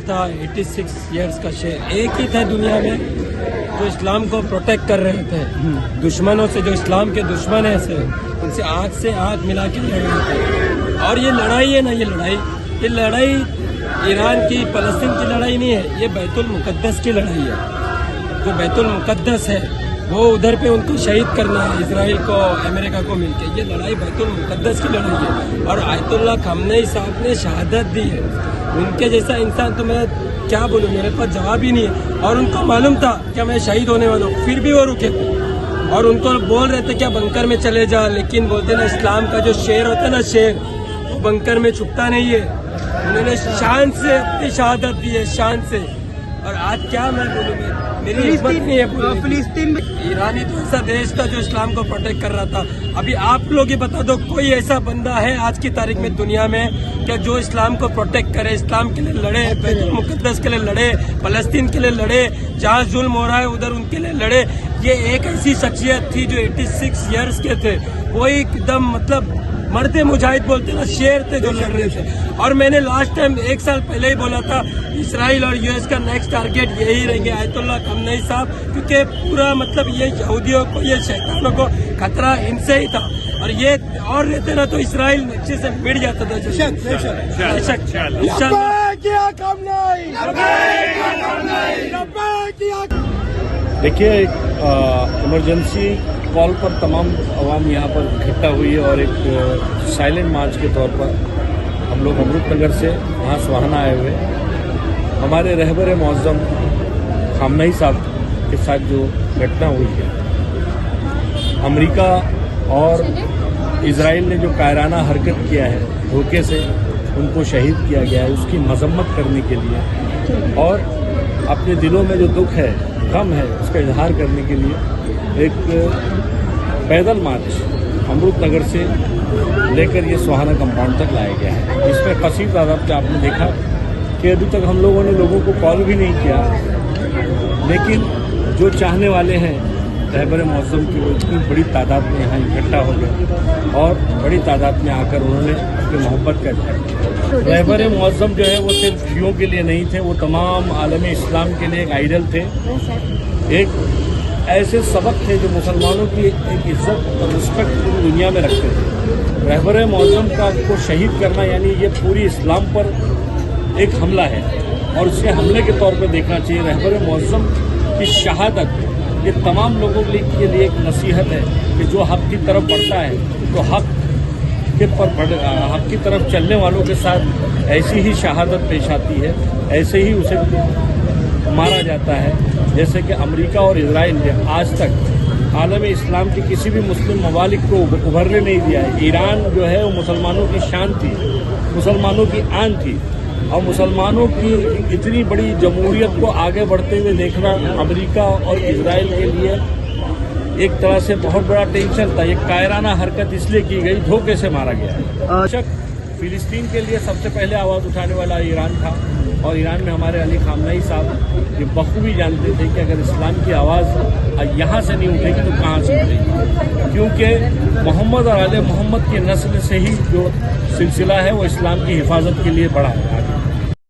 تھا 86 ایئرس کا شیر، ایک ہی تھا دنیا میں جو اسلام کو پروٹیکٹ کر رہے تھے، دشمنوں سے، جو اسلام کے دشمن ہیں ان سے آنکھ ملا کے لڑ رہے تھے۔ اور یہ لڑائی ہے نا، یہ لڑائی ایران کی، فلسطین کی لڑائی نہیں ہے، یہ بیت المقدس کی لڑائی ہے۔ جو بیت المقدس ہے وہ ادھر پہ ان کو شہید کرنا ہے، اسرائیل کو، امریکہ کو مل کے۔ یہ لڑائی بیت المقدس کی لڑائی ہے، اور آیت اللہ خامنئی صاحب نے شہادت دی ہے۔ ان کے جیسا انسان تو میں کیا بولوں، میرے پاس جواب ہی نہیں ہے۔ اور ان کو معلوم تھا کہ میں شہید ہونے والا ہوں، پھر بھی وہ رکے تھے، اور ان کو بول رہے تھے کیا بنکر میں چلے جا، لیکن بولتے نا اسلام کا جو شیر ہوتا ہے نا، شیر وہ بنکر میں چھپتا نہیں ہے۔ انہوں نے شان سے اپنی شہادت دی ہے، شان سے۔ اور آج کیا میں بولوں، میری ہمت نہیں ہے۔ فلسطین میں ایرانی تو ایسا دیش تھا جو اسلام کو پروٹیکٹ کر رہا تھا۔ ابھی آپ لوگ ہی بتا دو، کوئی ایسا بندہ ہے آج کی تاریخ میں دنیا میں کہ جو اسلام کو پروٹیکٹ کرے، اسلام کے لیے لڑے، بیت المقدس کے لیے لڑے، فلسطین کے لیے لڑے، جہاں ظلم ہو رہا ہے ادھر ان کے لیے لڑے۔ یہ ایک ایسی شخصیت تھی جو 86 ایئرس کے تھے، وہی ایک دم مطلب مرتے مجاہد بولتے نا، شیر تھے جو لڑ رہے تھے۔ اور میں نے لاسٹ ٹائم 1 سال پہلے ہی بولا تھا، اسرائیل اور US کا نیکسٹ ٹارگیٹ یہی رہیں گے، آیت اللہ خامنئی صاحب، کیونکہ پورا مطلب یہ یہودیوں کو، یہ شیطانوں کو خطرہ ان سے ہی تھا۔ اور یہ اور رہتے نا تو اسرائیل اچھے سے مٹ جاتا تھا۔ دیکھیے، ایمرجنسی کال پر تمام عوام یہاں پر اکٹھا ہوئی ہے، اور ایک سائلنٹ مارچ کے طور پر ہم لوگ امرت نگر سے وہاں سوہانہ آئے ہوئے۔ ہمارے رہبر معظم خامنئی صاحب کے ساتھ جو گھٹنا ہوئی ہے، امریکہ اور اسرائیل نے جو قاہرانہ حرکت کیا ہے، دھوکے سے ان کو شہید کیا گیا ہے، اس کی مذمت کرنے کے لیے اور اپنے دلوں میں جو دکھ ہے، غم ہے، اس کا اظہار کرنے کے لیے ایک پیدل مارچ امرت نگر سے لے کر یہ سوہانہ کمپاؤنڈ تک لایا گیا ہے۔ اس میں کثیر تعداد میں آپ نے دیکھا کہ ابھی تک ہم لوگوں نے لوگوں کو کال بھی نہیں کیا، لیکن جو چاہنے والے ہیں رہبر معظم کی، وہ اتنی بڑی تعداد میں یہاں اکٹھا ہو گئے، اور بڑی تعداد میں آ کر انہوں نے اپنی محبت کا اظہار کیا۔ رہبر معظم جو ہے وہ صرف شیعوں کے لیے نہیں تھے، وہ تمام عالم اسلام کے لیے ایک آئیڈل تھے، ایک ایسے سبق تھے جو مسلمانوں کی ایک عزت اور رسپیکٹ پوری دنیا میں رکھتے تھے۔ رہبر معظم کو شہید کرنا یعنی یہ پوری اسلام پر ایک حملہ ہے، اور اسے حملے کے طور پہ دیکھنا چاہیے۔ رہبر معظم کی شہادت یہ تمام لوگوں کے لیے ایک نصیحت ہے کہ جو حق کی طرف بڑھتا ہے تو حق کی طرف چلنے والوں کے ساتھ ایسی ہی شہادت پیش آتی ہے، ایسے ہی اسے مارا جاتا ہے، جیسے کہ امریکہ اور اسرائیل نے آج تک عالم اسلام کے کسی بھی مسلم ممالک کو ابھرنے نہیں دیا ہے۔ ایران جو ہے وہ مسلمانوں کی شان تھی، مسلمانوں کی آن تھی، اور مسلمانوں کی اتنی بڑی جمہوریت کو آگے بڑھتے ہوئے دیکھنا امریکہ اور اسرائیل کے لیے ایک طرح سے بہت بڑا ٹینشن تھا۔ یہ قاہرانہ حرکت اس لیے کی گئی، دھوکے سے مارا گیا ہے۔ شک فلسطین کے لیے سب سے پہلے آواز اٹھانے والا ایران تھا، اور ایران میں ہمارے علی خامنئی صاحب یہ بخوبی جانتے تھے کہ اگر اسلام کی آواز یہاں سے نہیں اٹھے گی تو کہاں سے اٹھے گی، کیونکہ محمد اور آل محمد کی نسل سے ہی جو سلسلہ ہے وہ اسلام کی حفاظت کے لیے بڑھا ہے۔